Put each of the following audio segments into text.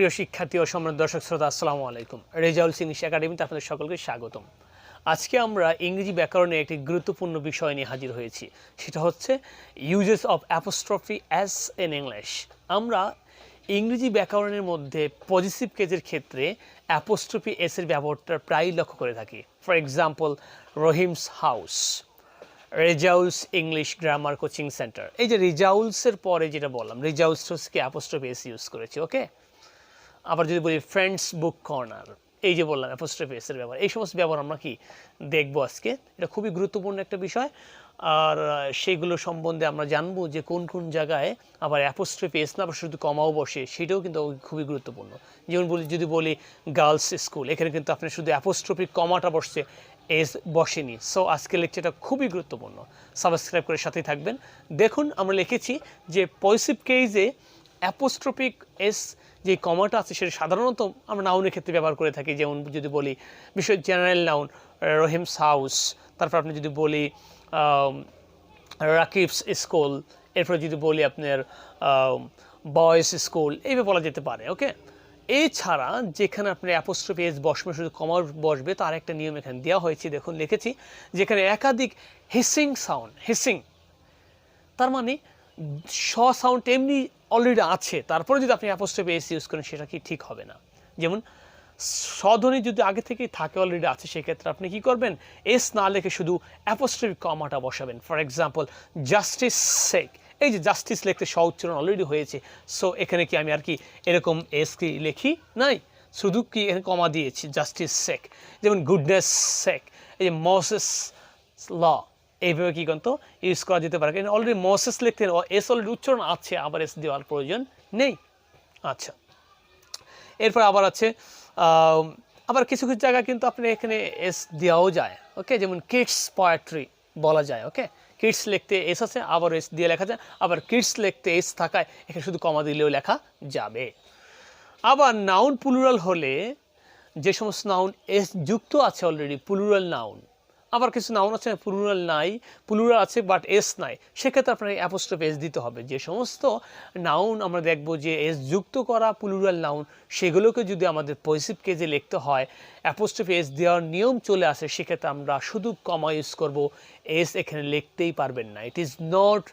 প্রিয় শিক্ষার্থী ও সম্মানিত দর্শক শ্রোতা আসসালামু আলাইকুম। রেজাউল ইংলিশ একাডেমিতে আপনাদের সকলকে স্বাগতম। আজকে আমরা ইংরেজি ব্যাকরণে একটি গুরুত্বপূর্ণ বিষয় নিয়ে হাজির হয়েছি, সেটা হচ্ছে uses of apostrophe S in English. আমরা ইংরেজি ব্যাকরণের মধ্যে পজিটিভ কেজের ক্ষেত্রে অ্যাপোস্ট্রফি এস এর ব্যবহারটা প্রায়ই লক্ষ্য করে থাকি। For example, Rahim's house, Rezaul's English grammar coaching centre. এই যে রেজাউলসের পরে যেটা বললাম, রেজাউলসকে অ্যাপোস্ট্রফি এস ইউজ করেছি। ওকে, আবার যদি বলি ফ্রেন্ডস বুক কর্নার, এই যে বললাম অ্যাপোস্ট্রফি এস এর ব্যবহার, এই সমস্ত ব্যবহার আমরা কি দেখবো আজকে। এটা খুবই গুরুত্বপূর্ণ একটা বিষয়, আর সেইগুলো সম্বন্ধে আমরা জানবো যে কোন কোন জায়গায় আবার অ্যাপোস্ট্রফি এস না আবার শুধু কমাও বসে, সেটাও কিন্তু খুবই গুরুত্বপূর্ণ। যেমন যদি বলি গার্লস স্কুল, এখানে কিন্তু আপনার শুধু অ্যাপোস্ট্রফি কমাটা বসছে, এস বসেনি। সো আজকের লেকচারটা খুবই গুরুত্বপূর্ণ, সাবস্ক্রাইব করে সাথেই থাকবেন। দেখুন, আমরা লিখেছি যে পজিটিভ কেজে অ্যাপোস্ট্রফিক এস যে কমাটা আছে সেটা সাধারণত আমরা নাউনের ক্ষেত্রে ব্যবহার করে থাকি। যেমন যদি বলি বিষয় জেনারেল নাউন, রহিমস হাউস, তারপর আপনি যদি বলি রাকিবস স্কুল, এরপর যদি বলি আপনার বয়েজ স্কুল, এইভাবে বলা যেতে পারে। ওকে, এছাড়া যেখানে আপনার অ্যাপোস্ট্রফি এস বসবে শুধু কমা বসবে, তার একটা নিয়ম এখানে দেওয়া হয়েছে। দেখুন লিখেছি যেখানে একাধিক হিসিং সাউন্ড, হিসিং তার মানে স সাউন্ড এমনি অলরেডি আছে, তারপরে যদি আপনি অ্যাপোস্ট্রফি এস ইউজ করেন সেটা কি ঠিক হবে না। যেমন স্বধ্বনি যদি আগে থেকেই থাকে, অলরেডি আছে, সেক্ষেত্রে আপনি কি করবেন, এস না লিখে শুধু অ্যাপোস্ট্রফি কমাটা বসাবেন। ফর এক্সাম্পল, জাস্টিস সেক, এই যে জাস্টিস লিখতে স উচ্চারণ অলরেডি হয়েছে, সো এখানে কি আমি আর কি এরকম এস কি লিখি নাই, শুধু কি এখানে কমা দিয়েছি, জাস্টিস সেক। যেমন গুডনেস সেক, এই যে মসেস ল, এইভাবে কি কিন্তু ইউজ করা যেতে পারে, কিন্তু অলরেডি মসেস লিখতে এস অলরেডি উচ্চারণ আছে, আবার এস দেওয়ার প্রয়োজন নেই। আচ্ছা, এরপর আবার আছে আবার কিছু কিছু জায়গায় কিন্তু আপনি এখানে এস দেওয়াও যায়। ওকে, যেমন কিডস পোয়েট্রি বলা যায়। ওকে, কিডস লিখতে এস আছে, আবার এস দিয়ে লেখা যায়, আবার কিডস লিখতে এস থাকায় এখানে শুধু কমা দিলেও লেখা যাবে। আবার নাউন প্লুরাল হলে যে সমস্ত নাউন এস যুক্ত আছে অলরেডি, প্লুরাল নাউন, আবার কিছু নাউন আছে প্লুরাল নাই, প্লুরাল আছে বাট এস নাই, সেক্ষেত্রে আপনাকে অ্যাপোস্ট্রফি এস দিতে হবে। যে সমস্ত নাউন আমরা দেখব যে এস যুক্ত করা প্লুরাল নাউন, সেগুলোকে যদি আমাদের পজিটিভ কেজে লিখতে হয় অ্যাপোস্ট্রফি এস দেওয়ার নিয়ম চলে আসে, সেক্ষেত্রে আমরা শুধু কমা ইউজ করব, এস এখানে লিখতেই পারবেন না। It is not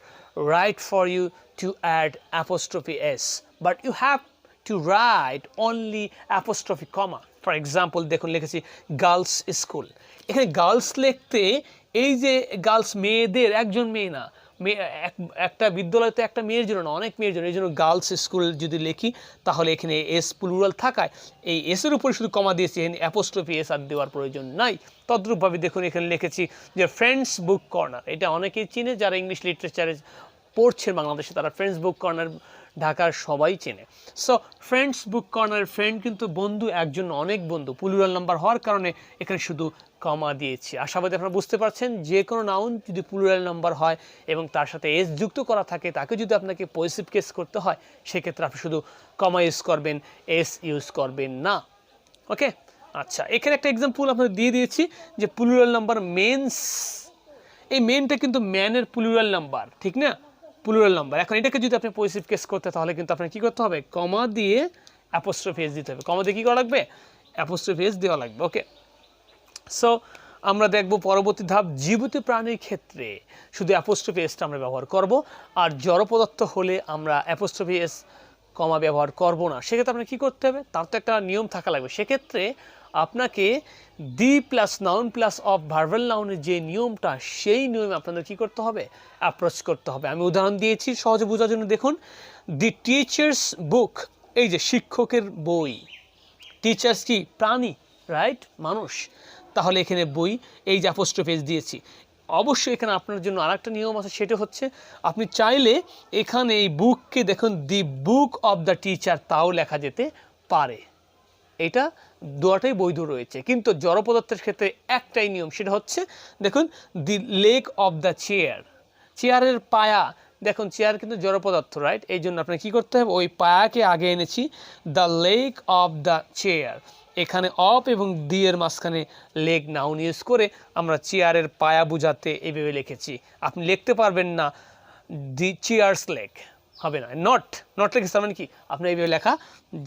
right for you to add apostrophe S, but you have to write only apostrophe comma. For example, দেখুন লিখেছি গার্লস স্কুল, এখানে গার্লস লিখতে এই যে গার্লস মেয়েদের, একজন মেয়ে না, একটা বিদ্যালয় তো একটা মেয়ের জন্য না, অনেক মেয়ের জন্য, এই জন্য গার্লস স্কুল যদি লিখি তাহলে এখানে এস প্লুরাল থাকায় এই এসের উপরে শুধু কমা দিয়েছি, এখানে অ্যাপোস্ট্রফি এস আর দেওয়ার প্রয়োজন নাই। তদ্রূপভাবে দেখুন এখানে লিখেছি যে ফ্রেন্ডস বুক কর্নার, এটা অনেকেই চিনে যারা ইংলিশ লিটারেচারে পড়ছেন বাংলাদেশে, তারা ফ্রেন্ডস বুক কর্নার ঢাকার সবাই চেনে। সো ফ্রেন্ডস বুক কর্নার, ফ্রেন্ড কিন্তু বন্ধু, একজন অনেক বন্ধু, প্লুরাল নাম্বার হওয়ার কারণে এখানে শুধু কমা দিয়েছি। আশাবাদী আপনারা বুঝতে পারছেন, যে কোনো নাউন যদি প্লুরাল নাম্বার হয় এবং তার সাথে এস যুক্ত করা থাকে, তাকে যদি আপনাকে পজিটিভ কেস করতে হয় সেক্ষেত্রে আপনি শুধু কমা ইউজ করবেন, এস ইউজ করবেন না। ওকে, আচ্ছা, এখানে একটা এক্সাম্পল আপনাদের দিয়ে দিয়েছি যে প্লুরাল নাম্বার মেন্স, এই মেনটা কিন্তু ম্যানের প্লুরাল নাম্বার, ঠিক না, প্লুরাল নাম্বার। এখন এটাকে যদি আপনি পজিটিভ কেস করতে, তাহলে কিন্তু আপনার কী করতে হবে, কমা দিয়ে অ্যাপোস্ট্রফি এস দিতে হবে। কমা দিয়ে কী করা লাগবে, অ্যাপোস্ট্রফি এস দেওয়া লাগবে। ওকে, সো আমরা দেখব পরবর্তী ধাপ, জীবিত প্রাণীর ক্ষেত্রে শুধু অ্যাপোস্ট্রফি এসটা আমরা ব্যবহার করব, আর জড় পদার্থ হলে আমরা অ্যাপোস্ট্রফি এস কমা ব্যবহার করব না। সেক্ষেত্রে আপনার কী করতে হবে, তার তো একটা নিয়ম থাকা লাগবে। সেক্ষেত্রে আপনাকে the plus noun plus of verbal নাউনের যে নিয়মটা, সেই নিয়মে আপনাদের কী করতে হবে, অ্যাপ্রোচ করতে হবে। আমি উদাহরণ দিয়েছি সহজে বোঝার জন্য। দেখুন, দি টিচার্স বুক, এই যে শিক্ষকের বই, টিচার্স কি প্রাণী, রাইট, মানুষ, তাহলে এখানে বই, এই যে অ্যাপোস্ট্রফি এস দিয়েছি। অবশ্যই এখানে আপনার জন্য আরেকটা নিয়ম আছে, সেটা হচ্ছে আপনি চাইলে এখানে এই বুককে দেখুন দি বুক অফ দ্য টিচার তাও লেখা যেতে পারে, এটা দুটাই বৈধ রয়েছে। কিন্তু জড় পদার্থের ক্ষেত্রে একটাই নিয়ম, সেটা হচ্ছে দেখুন দি লেগ অফ দ্য চেয়ার, চেয়ারের পায়া, দেখুন চেয়ার কিন্তু জড় পদার্থ, রাইট, এই জন্য আপনাকে কী করতে হবে, ওই পায়াকে আগে এনেছি, the leg of the chair, এখানে অফ এবং দি এর মাঝখানে লেগ নাউন ইউজ করে আমরা চেয়ারের পায়া বোঝাতে এইভাবে লিখেছি। আপনি লিখতে পারবেন না দি চেয়ার্স লেগ, হবে না। নট লিখেছে তার মানে কি আপনার এইভাবে লেখা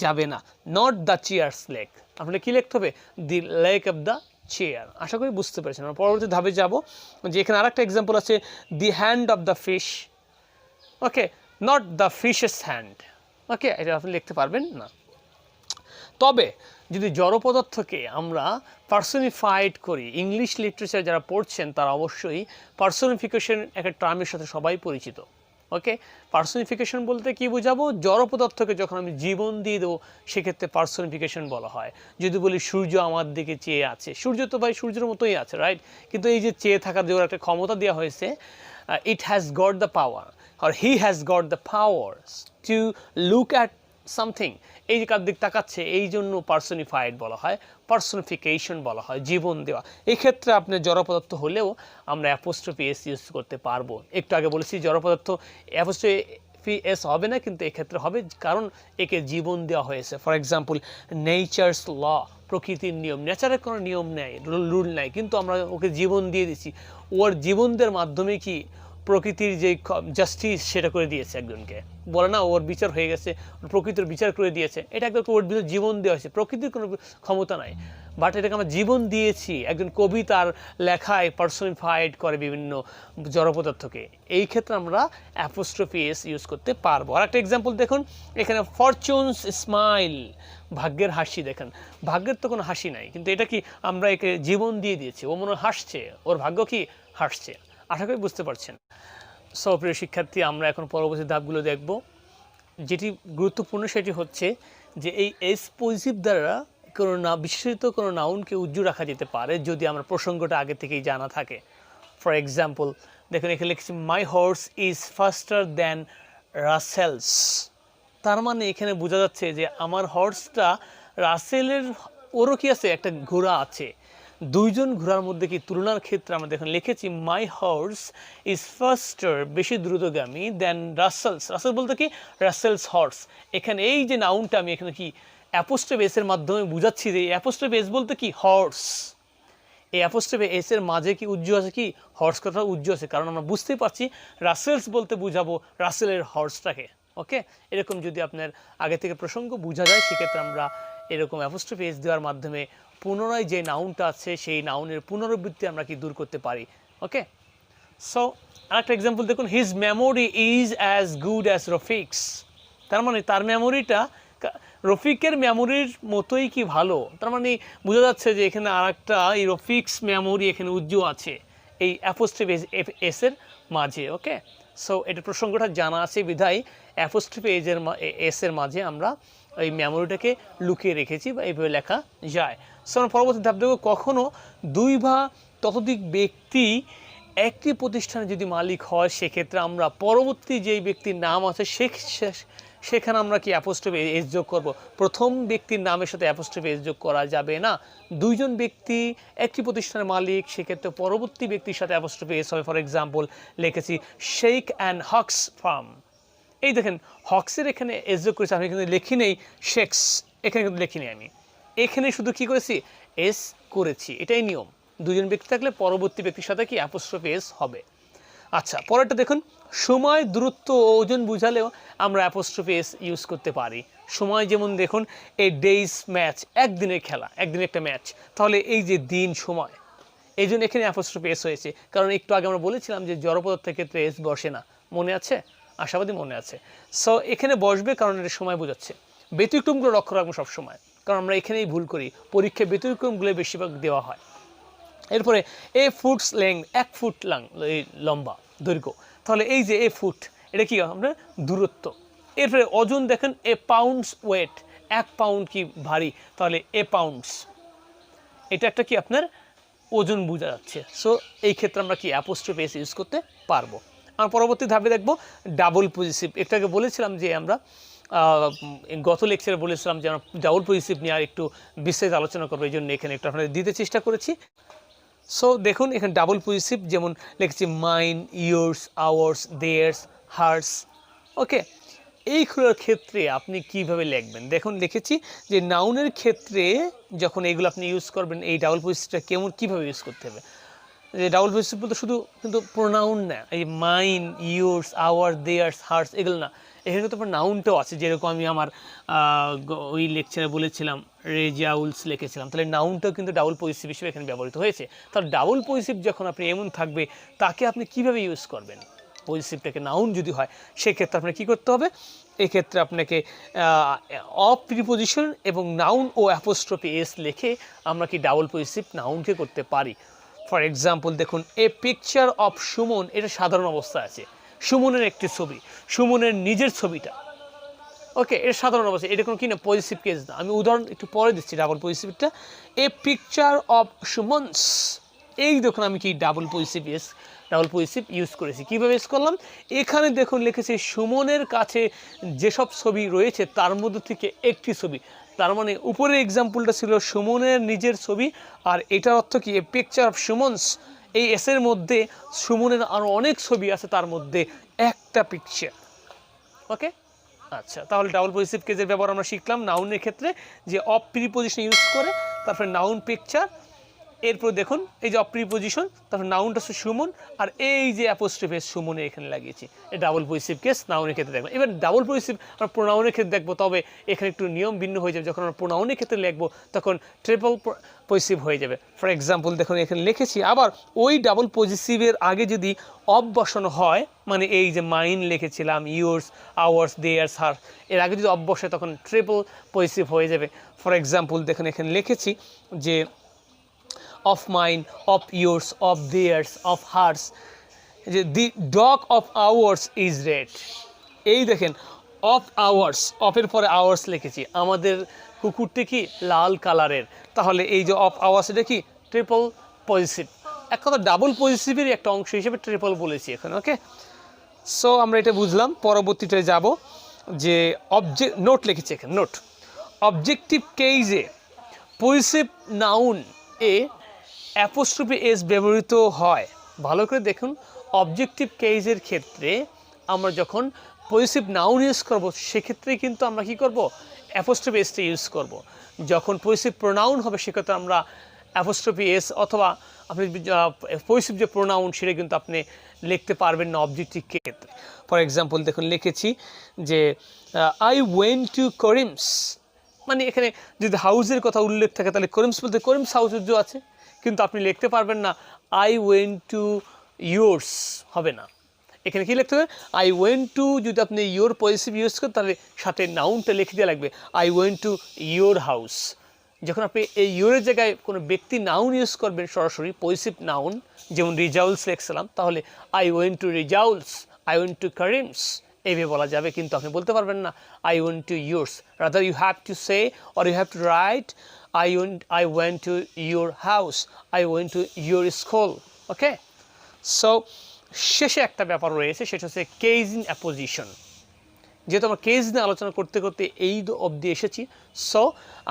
যাবে না। নট দ্য চেয়ার্স লেগ, আপনার কি লিখতে হবে দি লেগ অফ দ্য চেয়ার। আশা করি বুঝতে পেরেছেন। আমরা পরবর্তী ধাপে যাব, যে এখানে আরেকটা এক্সাম্পল আছে the hand of the fish, okay, not the fish's hand, okay, এটা আপনি লিখতে পারবেন না। তবে যদি জড় পদার্থকে আমরা পার্সনিফাইড করি, ইংলিশ লিটারেচার যারা পড়ছেন তারা অবশ্যই পার্সনিফিকেশন একটা টার্মের সাথে সবাই পরিচিত, ওকে। পার্সনিফিকেশন বলতে কি বোঝাবো, জড় পদার্থকে যখন আমি জীবন দিয়ে দেবো সেক্ষেত্রে পার্সনিফিকেশন বলা হয়। যদি বলি সূর্য আমার দিকে চেয়ে আছে, সূর্য তো ভাই সূর্যের মতোই আছে, রাইট, কিন্তু এই যে চেয়ে থাকার যে একটা ক্ষমতা দেওয়া হয়েছে, it has got the power or he has got the powers to look at something, এই যে কার দিক তাকাচ্ছে, এই জন্য পার্সনিফাইড বলা হয়, পার্সনিফিকেশন বলা হয়, জীবন দেওয়া। এই ক্ষেত্রে আপনি জড় পদার্থ হলেও আমরা অ্যাপোস্ট্রফি এস ইউজ করতে পারবো। একটু আগে বলেছি জড় পদার্থ অ্যাপোস্ট্রফি এস হবে না, কিন্তু এক্ষেত্রে হবে, কারণ একে জীবন দেওয়া হয়েছে। ফর এক্সাম্পল নেচার্স ল, প্রকৃতির নিয়ম, নেচারের কোনো নিয়ম নেই, রুল নাই, কিন্তু আমরা ওকে জীবন দিয়ে দিচ্ছি। ওর জীবন দেওয়ার মাধ্যমে কি প্রকৃতির যে জাস্টিস সেটা করে দিয়েছে, একজনকে বলে না ওর বিচার হয়ে গেছে, প্রকৃতির বিচার করে দিয়েছে, এটা একদম ওর ভিতরে জীবন দেওয়া হয়েছে। প্রকৃতির কোনো ক্ষমতা নাই, বাট এটাকে আমরা জীবন দিয়েছি। একজন কবি তার লেখায় পার্সনিফাইড করে বিভিন্ন জড় পদার্থকে, এই ক্ষেত্রে আমরা অ্যাপোস্ট্রফি এস ইউজ করতে পারবো। আর একটা এক্সাম্পল দেখুন এখানে, ফরচুনস স্মাইল, ভাগ্যের হাসি। দেখেন ভাগ্যের তো কোনো হাসি নাই, কিন্তু এটা কি আমরা একে জীবন দিয়ে দিয়েছি, ও মনে হাসছে, ওর ভাগ্য কি হাসছে। আশা করি বুঝতে পারছেন। সো প্রিয় শিক্ষার্থী, আমরা এখন পরবর্তী ধাপগুলো দেখব। যেটি গুরুত্বপূর্ণ সেটি হচ্ছে যে এই এস পজিটিভ দ্বারা কোনো বিশেষিত কোনো নাউনকে উজ্জ্বল রাখা যেতে পারে যদি আমার প্রসঙ্গটা আগে থেকেই জানা থাকে। ফর এক্সাম্পল দেখুন এখানে লিখেছি মাই হর্স ইজ ফাস্টার দ্যান রাসেলস, তার মানে এখানে বোঝা যাচ্ছে যে আমার হর্সটা রাসেলের, ওরও কি আছে, একটা ঘোড়া আছে। দুইজন ঘোড়ার মধ্যে কি তুলনার ক্ষেত্রে আমরা দেখুন লিখেছি মাই হর্স ইজ ফাস্টার, বেশি দ্রুতগামী, দেন রাসেলস, রাসেল বলতে কি রাসেলস হর্স। এখানে এই যে নাউনটা আমি এখানে কি অ্যাপোস্ট্রফি এস এর মাধ্যমে বুঝাচ্ছি যে অ্যাপোস্ট্রফি এস বলতে কি হর্স, এই অ্যাপোস্ট্রফি এস এর মাঝে কি উজ্জ্বল আছে, কি হর্স কথা উজ্জ্বল আছে, কারণ আমরা বুঝতেই পারছি রাসেলস বলতে বুঝাবো রাসেলের হর্সটাকে, ওকে। এরকম যদি আপনার আগে থেকে প্রসঙ্গ বোঝা যায় সেক্ষেত্রে আমরা এরকম অ্যাপোস্ট্রফি এস দেওয়ার মাধ্যমে পুনরায় যে নাউনটা আছে সেই নাউনের পুনরাবৃত্তি আমরা কি দূর করতে পারি, ওকে। সো আরেকটা এক্সাম্পল দেখুন, his memory is as good as Rafiq's, তার মানে তার মেমোরিটা রফিকের মেমোরির মতোই কি ভালো, তার মানে বোঝা যাচ্ছে যে এখানে আরেকটা এই রফিক্স মেমোরি এখানে উজ্জ্বল আছে এই অ্যাপোস্ট্রফি এস এর মাঝে, ওকে। সো এটা প্রসঙ্গটা জানা আছে বিধায় অ্যাপোস্ট্রফি এস এর মাঝে আমরা এই মেমোরিটাকে লুকিয়ে রেখেছি বা এইভাবে লেখা যায়। সো আমরা পরবর্তী ধাপ দেখব, কখনো দুই বা ততোধিক ব্যক্তি একটি প্রতিষ্ঠানে যদি মালিক হয় সেক্ষেত্রে আমরা পরবর্তী যেই ব্যক্তির নাম আছে সেখানে আমরা কি অ্যাপোস্ট্রফি এস যোগ করব। প্রথম ব্যক্তির নামের সাথে অ্যাপোস্ট্রফি এস যোগ করা যাবে না। দুইজন ব্যক্তি একটি প্রতিষ্ঠানের মালিক, সেক্ষেত্রে পরবর্তী ব্যক্তির সাথে অ্যাপোস্ট্রফি এস হবে। ফর এক্সাম্পল লিখেছি শেখ অ্যান্ড হক্স ফার্ম, এই দেখেন হক্সের এখানে এস যোগ করেছি, আমি এখানে লিখি নেই শেক্স, এখানে কিন্তু লিখিনি আমি, এখানে শুধু কি করেছি এস করেছি, এটাই নিয়ম। দুজন ব্যক্তি থাকলে পরবর্তী ব্যক্তির সাথে কি অ্যাপোস্ট্রফি এস হবে। আচ্ছা পরেরটা দেখুন, সময় দূরত্ব ও ওজন বুঝালেও আমরা অ্যাপোস্ট্রফি এস ইউজ করতে পারি। সময় যেমন দেখুন এই ডেইস ম্যাচ, একদিনের খেলা, একদিনের একটা ম্যাচ, তাহলে এই যে দিন সময়, এই জন্য এখানে অ্যাপোস্ট্রফি এস হয়েছে, কারণ একটু আগে আমরা বলেছিলাম যে জড় পদার্থের ক্ষেত্রে এস বসে না, মনে আছে, আশাবাদী মনে আছে। সো এখানে বসবে কারণ এটা সময় বোঝাচ্ছে। ব্যতিক্রমগুলো লক্ষ্য রাখবো সবসময়, কারণ আমরা এখানেই ভুল করি, পরীক্ষায় ব্যতিক্রমগুলো বেশিরভাগ দেওয়া হয়। এরপরে এ ফুটস লেংথ, 1 ফুট লম্বা দৈর্ঘ্য, তাহলে এই যে এ ফুট এটা কি আমরা দূরত্ব। এরপরে ওজন দেখেন এ পাউন্ডস ওয়েট, 1 পাউন্ড কি ভারী, তাহলে এ পাউন্ডস, এটা একটা কি আপনার ওজন বোঝা যাচ্ছে। সো এই ক্ষেত্রে আমরা কি অ্যাপোস্ট্রফি এস ইউজ করতে পারবো। আমরা পরবর্তী ধাপে দেখবো ডাবল পজিটিভ। একটু আগে বলেছিলাম যে আমরা গত লেকচারে বলেছিলাম যে আমরা ডাবল পজিটিভ নিয়ে আর একটু বিস্তারিত আলোচনা করবো, এই জন্য এখানে একটু আপনাদের দিতে চেষ্টা করেছি। সো দেখুন এখানে ডাবল পজিটিভ যেমন লিখেছি mine, yours, ours, theirs, hers, okay. এইগুলোর ক্ষেত্রে আপনি কিভাবে লিখবেন দেখুন, লিখেছি যে নাউনের ক্ষেত্রে যখন এইগুলো আপনি ইউজ করবেন এই ডাবল পজিটিভটা কিভাবে ইউজ করতে হবে। যে ডাবল পজিটিভ বলতে শুধু কিন্তু প্রোনাউন না, এই mine, yours, our, theirs, hers এগুলো না, এখানে কিন্তু আপনার নাউনটাও আছে। যেরকম আমি আমার ওই লেকচারে বলেছিলাম রেজাউলস লিখেছিলাম, তাহলে নাউনটাও কিন্তু ডাবল পজিটিভ হিসেবে এখানে ব্যবহৃত হয়েছে। তাহলে ডাবল পজিটিভ যখন আপনি এমন থাকবে তাকে আপনি কিভাবে ইউজ করবেন? পজিটিভটাকে নাউন যদি হয় সেক্ষেত্রে আপনাকে কী করতে হবে? এক্ষেত্রে আপনাকে অফ প্রিপোজিশন এবং নাউন ও অ্যাপোস্ট্রফি এস লিখে আমরা কি ডাবল পজিটিভ নাউনকে করতে পারি। ফর এক্সাম্পল দেখুন, এ পিকচার অফ সুমন, এটা সাধারণ অবস্থা আছে, সুমনের একটি ছবি, সুমনের নিজের ছবিটা, ওকে, এটা সাধারণ অবস্থা, এটা কোনো কি না পজিটিভ কেস না। আমি উদাহরণ একটু পরে দিচ্ছি ডাবল পজিটিভটা। এ পিকচার অফ সুমনস, এই দেখুন আমি কি ডাবল পজিটিভ ইউজ করেছি। কীভাবে ইউজ করলাম? এখানে দেখুন লিখেছি সুমনের কাছে যেসব ছবি রয়েছে তার মধ্যে থেকে একটি ছবি, তার মানে উপরের এক্সাম্পলটা ছিল সুমনের নিজের ছবি, আর এটার অর্থ কি এ পিকচার অফ সুমনস, এই এসের মধ্যে সুমনের আরও অনেক ছবি আছে, তার মধ্যে একটা পিকচার। ওকে, আচ্ছা, তাহলে ডাবল পজিটিভ কেসের ব্যবহার আমরা শিখলাম নাউনের ক্ষেত্রে, যে অফ প্রিপোজিশন ইউজ করে তারপরে নাউন পিকচার, এরপর দেখুন এই যে অফ প্রিপোজিশন, তারপর নাউনটা হচ্ছে সুমন, আর এই যে অ্যাপোস্ট্রফি সুমনে এখানে লাগিয়েছি, এই ডাবল পজিটিভ কেস নাউনের ক্ষেত্রে দেখবো। এবার ডাবল পজিটিভ আমরা প্রোনাউনের ক্ষেত্রে দেখবো, তবে এখানে একটু নিয়ম ভিন্ন হয়ে যাবে। যখন আমরা প্রোনাউনের ক্ষেত্রে লিখবো তখন ট্রিপল পজিটিভ হয়ে যাবে। ফর এক্সাম্পল দেখুন এখানে লিখেছি, আবার ওই ডাবল পজিটিভের আগে যদি অফ বসানো হয়, মানে এই যে মাইন লিখেছিলাম, ইয়োর্স, আওয়ার্স, দেয়ার্স, হার, এর আগে যদি অফ বসে তখন ট্রিপল পজিটিভ হয়ে যাবে। ফর এক্সাম্পল দেখুন এখানে লিখেছি যে of mine, of yours, of theirs, of hers, the dog of ours is red। এই দেখেন of ours, অফের পরে আওয়ার্স লিখেছি, আমাদের কুকুরটি কি লাল কালারের, তাহলে এই যে of ours এটা কি ট্রিপল পজিটিভ, এক কথা ডাবল পজিটিভেরই একটা অংশ হিসেবে ট্রিপল বলেছি এখন। ওকে, সো আমরা এটা বুঝলাম। পরবর্তীটায় যাব যে অবজেক্ট, নোট লিখেছি এখানে, নোট অবজেক্টিভ কেসে পজিটিভ নাউন এ অ্যাপোস্ট্রফি এস ব্যবহৃত হয়। ভালো করে দেখুন, অবজেক্টিভ কেসের ক্ষেত্রে আমরা যখন পজিটিভ নাউন ইউজ করব সেক্ষেত্রে কিন্তু আমরা কি করব? অ্যাপোস্ট্রফি এসটা ইউজ করব। যখন পজিটিভ প্রোনাউন হবে সেক্ষেত্রে আমরা অ্যাপোস্ট্রফি এস, অথবা আপনি পজিটিভ যে প্রোনাউন সেটা কিন্তু আপনি লিখতে পারবেন না অবজেক্টিভ ক্ষেত্রে। ফর এক্সাম্পল দেখুন লিখেছি যে আই ওয়েন্ট টু করিমস, মানে এখানে যদি হাউসের কথা উল্লেখ থাকে তাহলে করিমস বলতে করিমস হাউস আছে, কিন্তু আপনি লিখতে পারবেন না আই ওয়েন্ট টু ইয়োর্স, হবে না। এখানে কি লিখতে হবে? আই ওয়েন্ট টু, যদি আপনি ইয়োর পজিটিভ ইউজ করেন তাহলে সাথে নাউনটা লিখে দেওয়া লাগবে, I went to your house. যখন আপনি এই ইয়োরের জায়গায় কোনো ব্যক্তি নাউন ইউজ করবেন সরাসরি পজিটিভ নাউন, যেমন রিজাউলস লিখছিলাম, তাহলে I went to Rezaul's, I went to Karim's, এইভাবে বলা যাবে, কিন্তু আপনি বলতে পারবেন না I went to yours. Rather you have to say or you have to write I went to your house, I went to your school. Okay, so শেষে একটা ব্যাপার রয়েছে, সেটা হচ্ছে কেস ইন অ্যাপোজিশন। যেহেতু আমরা কেস নিয়ে আলোচনা করতে করতে এই অবধি এসেছি, সো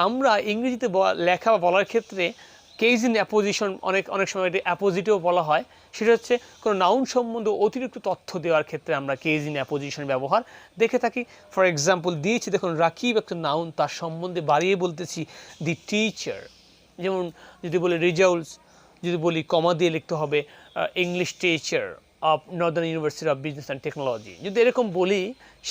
আমরা ইংরেজিতে লেখা বা বলার ক্ষেত্রে কেস ইন অ্যাপোজিশন অনেক সময় এটি অ্যাপোজিটেও বলা হয়। সেটা হচ্ছে কোনো নাউন সম্বন্ধে অতিরিক্ত তথ্য দেওয়ার ক্ষেত্রে আমরা কেস ইন অ্যাপোজিশন ব্যবহার দেখে থাকি। ফর এক্সাম্পল দিয়েছি দেখুন, রাকিব একটা নাউন, তার সম্বন্ধে বাড়িয়ে বলতেছি দি টিচার। যেমন যদি বলি রিজাউলস, যদি বলি কমা দিয়ে লিখতে হবে English teacher of Northern University of Business and technology. যদি এরকম বলি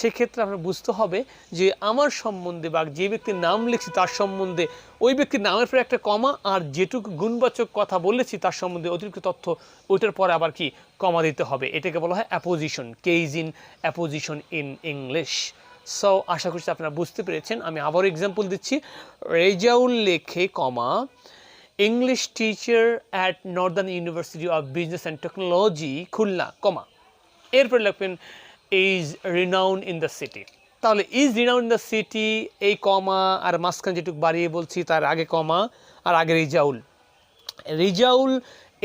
সেক্ষেত্রে আমরা বুঝতে হবে যে আমার সম্বন্ধে বা যে ব্যক্তির নাম লিখছি তার সম্বন্ধে ওই ব্যক্তির নামের পরে একটা কমা, আর যেটুকু গুণবাচক কথা বলেছি তার সম্বন্ধে অতিরিক্ত তথ্য ওইটার পরে আবার কি কমা দিতে হবে। এটাকে বলা হয় apposition, case in apposition in English. So আশা করছি আপনারা বুঝতে পেরেছেন। আমি আবার এক্সাম্পল দিচ্ছি, রেজাউল লেখে comma English teacher at Northern University of Business and Technology Khulna, comma, এরপরে লিখবেন is renowned in the city. তাহলে is renowned in the city, এই কমা আর মাঝখানে যেটুকু বাড়িয়ে বলছি তার আগে কমা আর আগে Rezaul, Rezaul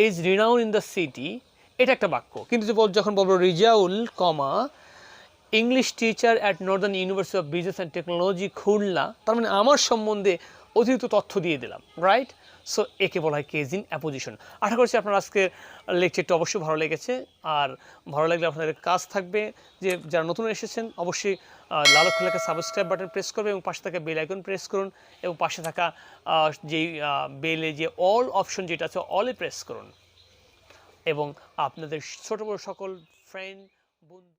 is renowned in the city, এটা একটা বাক্য। কিন্তু যখন বলবো Rezaul comma English teacher at Northern University of Business and Technology Khulna, তার মানে আমার সম্বন্ধে অতিরিক্ত তথ্য দিয়ে দিলাম, রাইট? সো একে বলা হয় কেস ইন অ্যাপোজিশন। আশা করছি আপনার আজকের লেকচারটা অবশ্যই ভালো লেগেছে, আর ভালো লাগলে আপনাদের কাজ থাকবে যে যারা নতুন এসেছেন অবশ্যই লাল অক্ষরে সাবস্ক্রাইব বাটন প্রেস করবে এবং পাশে থাকা বেল আইকন প্রেস করুন, এবং পাশে থাকা যেই বেলে যে অল অপশন যেটা আছে অলে প্রেস করুন। এবং আপনাদের ছোট বড় সকল ফ্রেন্ড বন্ধু